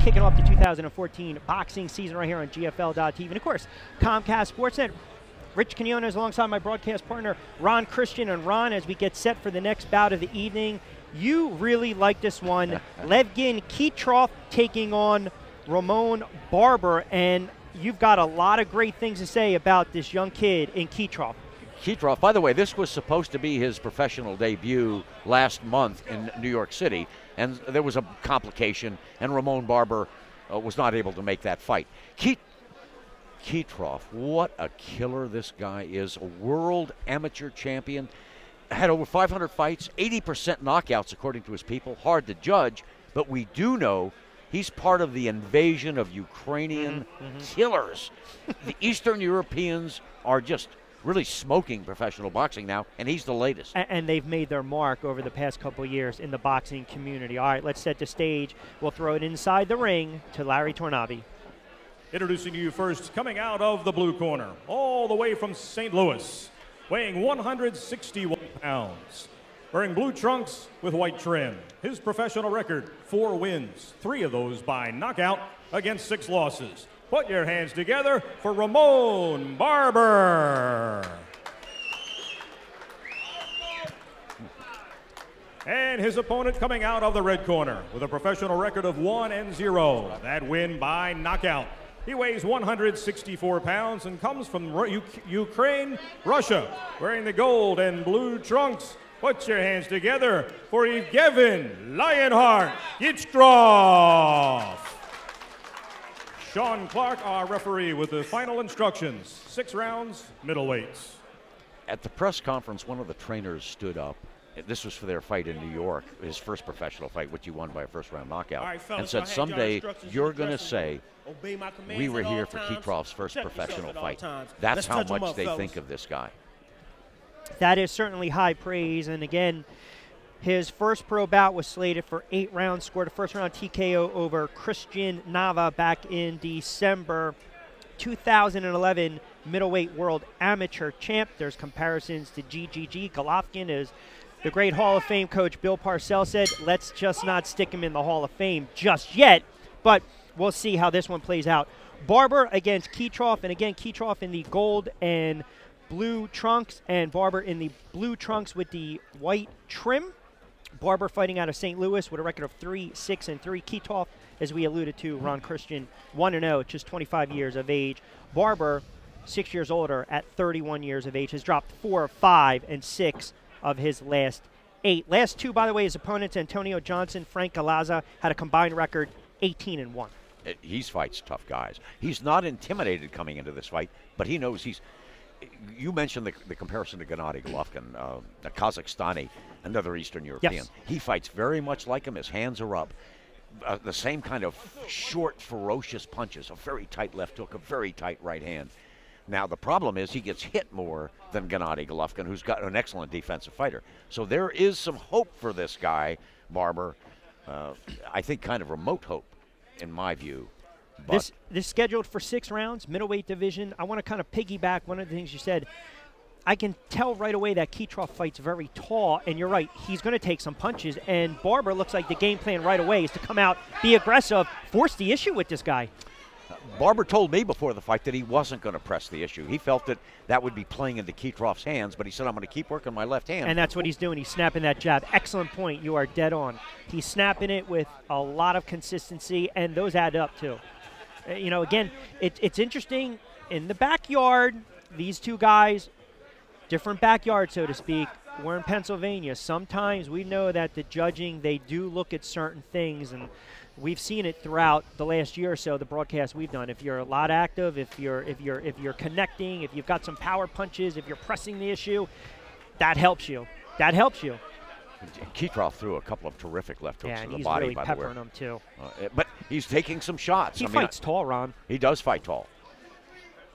kicking off the 2014 boxing season right here on GFL.TV. And, of course, Comcast Sportsnet. Rich Quinones alongside my broadcast partner, Ron Christian. And Ron, as we get set for the next bout of the evening, you really like this one. Levgin Hkitrov taking on Ромон Barber. And you've got a lot of great things to say about this young kid in Hkitrov. Hkitrov, by the way, this was supposed to be his professional debut last month in New York City, and there was a complication, and Ромон Barber was not able to make that fight. Hkitrov, what a killer this guy is, a world amateur champion, had over 500 fights, 80% knockouts according to his people, hard to judge, but we do know he's part of the invasion of Ukrainian killers. The Eastern Europeans are just really smoking professional boxing now, and he's the latest. And they've made their mark over the past couple of years in the boxing community. All right, let's set the stage. We'll throw it inside the ring to Larry Tornabi. Introducing you first, coming out of the blue corner, all the way from St. Louis, weighing 161 pounds, wearing blue trunks with white trim. His professional record, 4 wins, 3 of those by knockout against 6 losses. Put your hands together for Ромон Barber. And his opponent coming out of the red corner with a professional record of 1-0. That win by knockout. He weighs 164 pounds and comes from Ukraine, Russia, wearing the gold and blue trunks. Put your hands together for Evgeny Lionheart Hkitrov. Sean Clark, our referee, with the final instructions. 6 rounds, middleweights. At the press conference, one of the trainers stood up. This was for their fight in New York, his first professional fight, which he won by a first-round knockout, right, fellas, and said, so someday you're going to say, obey my commands we were at here all for times. Hkitrov's first Check professional yourself at all fight. times. That's Let's how touch 'em much up, they fellas. think of this guy. That is certainly high praise. And again, his first pro bout was slated for 8 rounds, scored a first-round TKO over Christian Nava back in December. 2011 middleweight world amateur champ. There's comparisons to GGG. Golovkin, is the great Hall of Fame coach Bill Parcells said, let's just not stick him in the Hall of Fame just yet, but we'll see how this one plays out. Barber against Hkitrov, and again, Hkitrov in the gold and blue trunks, and Barber in the blue trunks with the white trim. Barber fighting out of St. Louis with a record of 3-6-3. Hkitrov, as we alluded to, Ron Christian, 1-0, just 25 years of age. Barber, 6 years older at 31 years of age, has dropped 4, 5, and 6 of his last 8. Last 2, by the way, his opponents, Antonio Johnson, Frank Galaza, had a combined record 18-1. He fights tough guys. He's not intimidated coming into this fight, but he knows he's. You mentioned the comparison to Gennady Golovkin, a Kazakhstani, another Eastern European. Yes. He fights very much like him. His hands are up. The same kind of short, ferocious punches, a very tight left hook, a very tight right hand. Now, the problem is he gets hit more than Gennady Golovkin, who's got an excellent defensive fighter. So there is some hope for this guy, Barber. I think kind of remote hope, in my view. This scheduled for 6 rounds, middleweight division. I want to kind of piggyback one of the things you said. I can tell right away that Hkitrov fights very tall, and you're right, he's going to take some punches, and Barber looks like the game plan right away is to come out, be aggressive, force the issue with this guy. Barber told me before the fight that he wasn't going to press the issue. He felt that that would be playing into Kitrov's hands, but he said, I'm going to keep working my left hand. And that's what he's doing. He's snapping that jab. Excellent point. You are dead on. He's snapping it with a lot of consistency, and those add up, too. You know, again, it's interesting. In the backyard, these two guys, different backyard, so to speak. We're in Pennsylvania. Sometimes we know that the judging, they do look at certain things, and we've seen it throughout the last year or so, the broadcast we've done. If you're a lot active, if you're connecting, if you've got some power punches, if you're pressing the issue, that helps you. That helps you. Kitrov threw a couple of terrific left hooks Yeah, to the body, really by the way. peppering them too. But he's taking some shots. He fights tall, Ron. He does fight tall.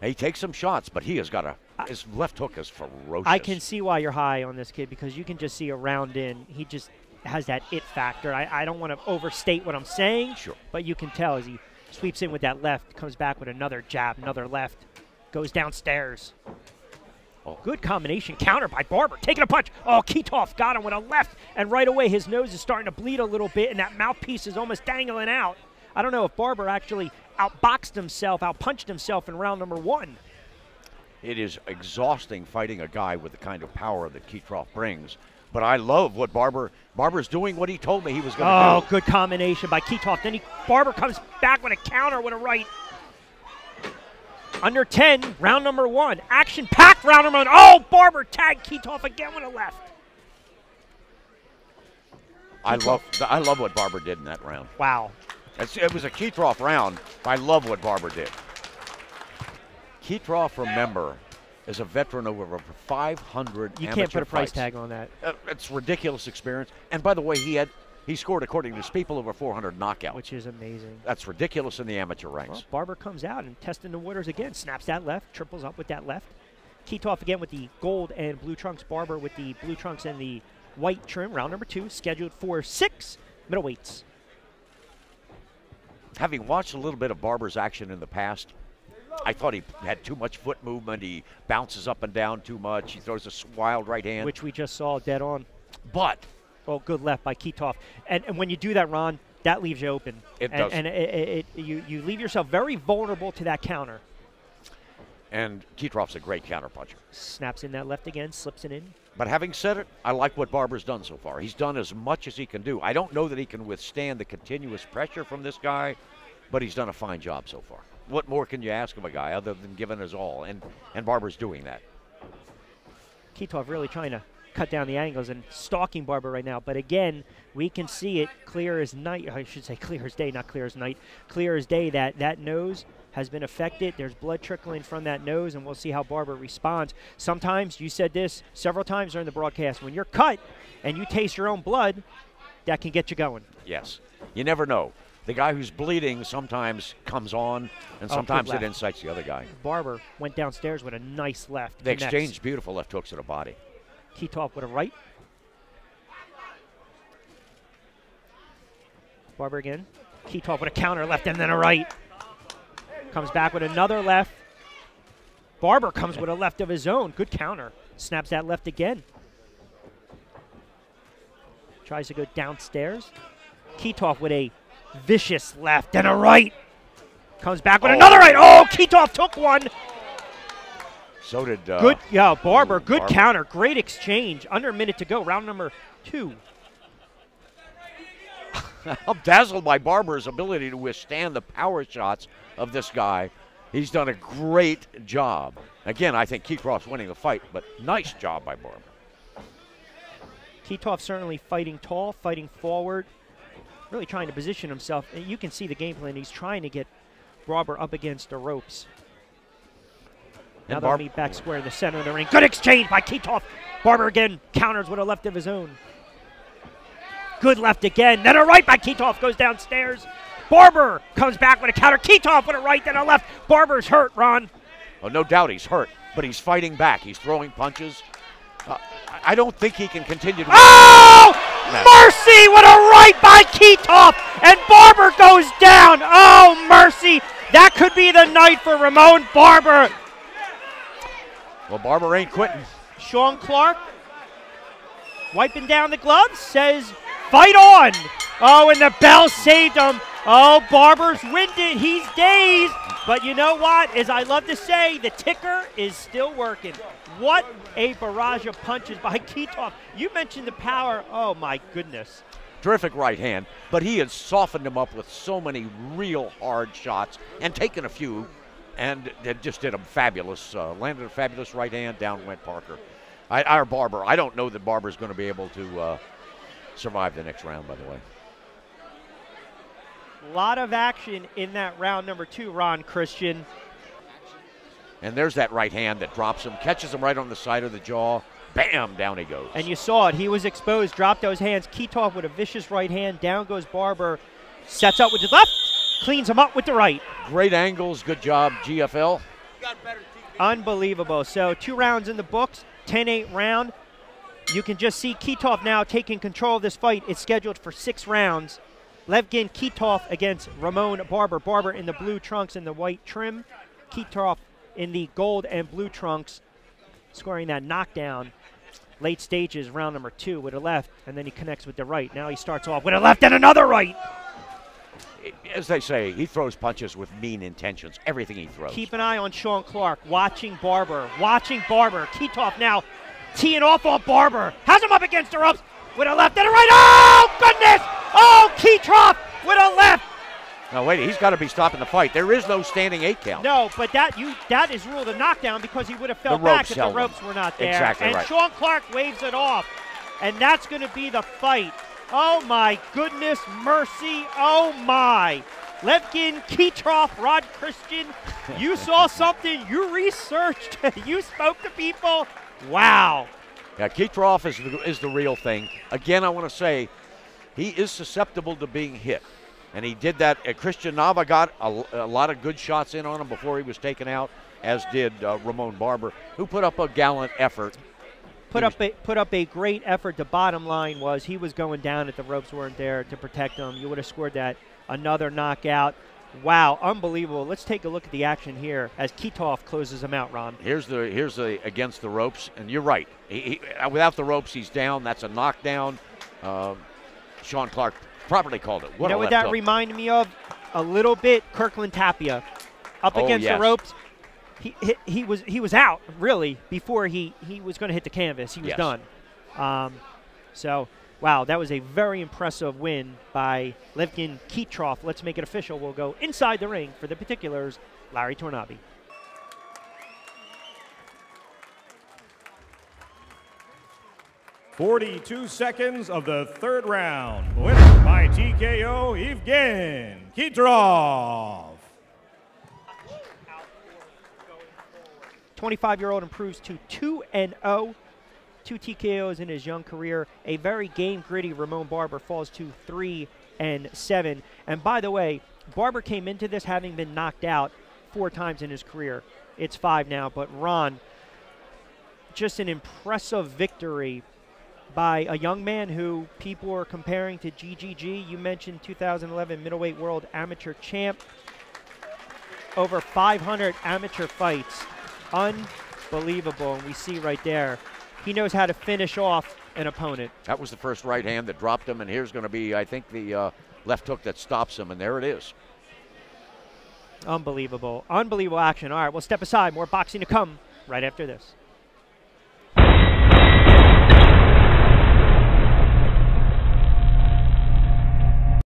He takes some shots, but he has got his left hook is ferocious. I can see why you're high on this kid, because you can just see around in. He just has that it factor. I don't want to overstate what I'm saying, sure, but you can tell as he sweeps in with that left, comes back with another jab, another left, goes downstairs. Oh. Good combination counter by Barber, taking a punch. Oh, Hkitrov got him with a left, and right away his nose is starting to bleed a little bit, and that mouthpiece is almost dangling out. I don't know if Barber actually outboxed himself, outpunched himself in round number 1. It is exhausting fighting a guy with the kind of power that Hитров brings. But I love what Barber's doing what he told me he was going to do. Oh, good combination by Hитров. Then Barber comes back with a counter with a right. Under 10, round number 1. Action-packed round number 1. Oh, Barber tagged Hитров again with a left. I love what Barber did in that round. Wow. It was a Hитров round. I love what Barber did. Hитров, remember, is a veteran of over 500 You amateur can't put a price fights. tag on that. It's ridiculous experience. And by the way, he scored, according to his people, over 400 knockouts. Which is amazing. That's ridiculous in the amateur ranks. Well, Barber comes out and testing the waters again. Snaps that left, triples up with that left. Hитров again with the gold and blue trunks. Barber with the blue trunks and the white trim. Round number 2, scheduled for 6 middleweights. Having watched a little bit of Barber's action in the past, I thought he had too much foot movement. He bounces up and down too much. He throws a wild right hand. Which we just saw dead on. But oh, good left by Hитров. And when you do that, Ron, that leaves you open. It does. And you leave yourself very vulnerable to that counter. And Hitrov's a great counterpuncher. Snaps in that left again, slips it in. But having said it, I like what Barber's done so far. He's done as much as he can do. I don't know that he can withstand the continuous pressure from this guy, but he's done a fine job so far. What more can you ask of a guy other than giving his all? And Barber's doing that. Hитров really trying to cut down the angles and stalking Barber right now. But again, we can see it clear as night. I should say clear as day, not clear as night. Clear as day that nose has been affected. There's blood trickling from that nose, and we'll see how Barber responds. Sometimes, you said this several times during the broadcast, when you're cut and you taste your own blood, that can get you going. Yes. You never know. The guy who's bleeding sometimes comes on, and sometimes it incites the other guy. Barber went downstairs with a nice left. They exchanged beautiful left hooks to the body. Hитров with a right. Barber again. Hиtrov with a counter left and then a right. Comes back with another left. Barber comes with a left of his own. Good counter. Snaps that left again. Tries to go downstairs. Hиtrov with a vicious left and a right. Comes back with another right. Oh, Hитрov took one. So did good. Yeah, Barber. Good Barber. Counter. Great exchange. Under a minute to go. Round number 2. I'm dazzled by Barber's ability to withstand the power shots of this guy. He's done a great job. Again, I think Hitrov's winning the fight, but nice job by Barber. Hиtrov certainly fighting tall, fighting forward, really trying to position himself. And you can see the game plan. He's trying to get Barber up against the ropes. Now they'll meet back square in the center of the ring. Good exchange by Hитров. Barber again counters with a left of his own. Good left again. Then a right by Hитров goes downstairs. Barber comes back with a counter. Hитров with a right, then a left. Barber's hurt, Ron. Oh, no doubt he's hurt, but he's fighting back. He's throwing punches. I don't think he can continue to... Oh! Mercy with a right by Hитров, and Barber goes down. Oh, mercy. That could be the night for Ramon Barber. Well, Barber ain't quitting. Sean Clark wiping down the gloves, says, fight on. Oh, and the bell saved him. Oh, Barber's winded. He's dazed. But you know what? As I love to say, the ticker is still working. What a barrage of punches by Hитров. You mentioned the power. Oh, my goodness. Terrific right hand, but he has softened him up with so many real hard shots and taken a few, and it just did him fabulous. Landed a fabulous right hand, down went Parker. Our Barber. I don't know that Barber's going to be able to survive the next round, by the way. A lot of action in that round number 2, Ron Christian. And there's that right hand that drops him, catches him right on the side of the jaw. Bam, down he goes. And you saw it. He was exposed, dropped those hands. Hитров with a vicious right hand. Down goes Barber. Sets up with his left, cleans him up with the right. Great angles. Good job, GFL. Unbelievable. So 2 rounds in the books, 10-8 round. You can just see Hитров now taking control of this fight. It's scheduled for 6 rounds. Levgin Hитров against Ramon Barber. Barber in the blue trunks and the white trim. Hиtrov in the gold and blue trunks, scoring that knockdown. Late stages, round number 2 with a left, and then he connects with the right. Now he starts off with a left and another right. as they say, he throws punches with mean intentions. Everything he throws. Keep an eye on Sean Clark, watching Barber. Khitov now teeing off on Barber. Has him up against the ropes with a left and a right. Oh, goodness! Oh, Khitov with a left. Now, wait, he's got to be stopping the fight. There is no standing 8 count. No, but that is ruled a knockdown because he would have fell back if the ropes were not there. Exactly and right. Sean Clark waves it off, and that's going to be the fight. Oh, my goodness mercy. Oh, my. Levkin, Khitov, Rod Christian, you saw something. You researched. You spoke to people. Wow. Yeah, Khitov is the real thing. Again, I want to say he is susceptible to being hit. And he did that. Christian Nava got a lot of good shots in on him before he was taken out, as did Ramon Barber, who put up a gallant effort. Put up a great effort. The bottom line was he was going down if the ropes weren't there to protect him. You would have scored that. Another knockout. Wow, unbelievable. Let's take a look at the action here as Khitov closes him out, Ron. Here's the against the ropes, and you're right. Without the ropes, he's down. That's a knockdown. Sean Clark properly called it. You know what that reminded me of? A little bit Kirkland Tapia. Up against the ropes. He was out, really, before he was going to hit the canvas. He was done. So, wow, that was a very impressive win by Levkin Khitov. Let's make it official. We'll go inside the ring for the particulars. Larry Tornabi. "42 seconds of the third round. Winner by TKO, Evgeny Hidrov. 25-year-old improves to 2-0. 2 TKOs in his young career. A very game gritty Ramon Barber falls to 3-7. And by the way, Barber came into this having been knocked out 4 times in his career. It's 5 now, but Ron, just an impressive victory by a young man who people are comparing to GGG. You mentioned 2011 middleweight world amateur champ. Over 500 amateur fights. Unbelievable. And we see right there, he knows how to finish off an opponent. That was the first right hand that dropped him, and here's going to be, I think, the left hook that stops him, and there it is. Unbelievable. Unbelievable action. All right, we'll step aside. More boxing to come right after this.